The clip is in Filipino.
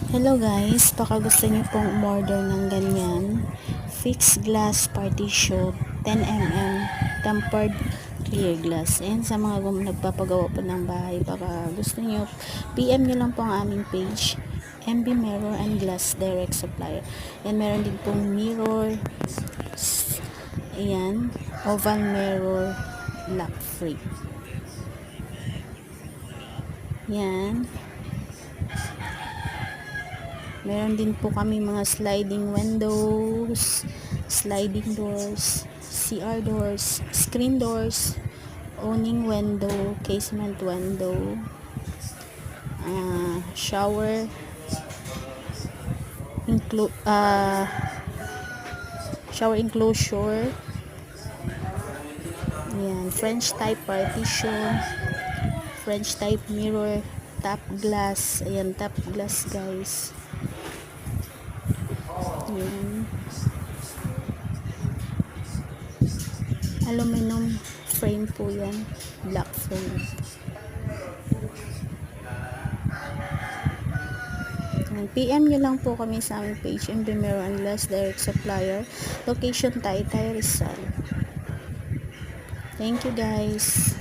Hello guys, baka gusto niyo pong umorder ng ganyan. Fixed glass partition, 10 mm, tempered clear glass. Ayan sa mga nagpapagawa po ng bahay, baka gusto niyo, PM niyo lang po ang aming page, MB Mirror and Glass Direct Supplier. And meron din pong mirror, ayan, oval mirror, lock free. Yan. Meron din po kami mga sliding windows, sliding doors, CR doors, screen doors, awning window, casement window, shower, shower enclosure, yan, French type partition, French type mirror, top glass, ayan, top glass guys. Yan. Aluminum frame po yan, black frame. PM nyo lang po kami sa aming page, MB Mirror and Glass Direct Supplier, location Taytay, Rizal. Thank you guys.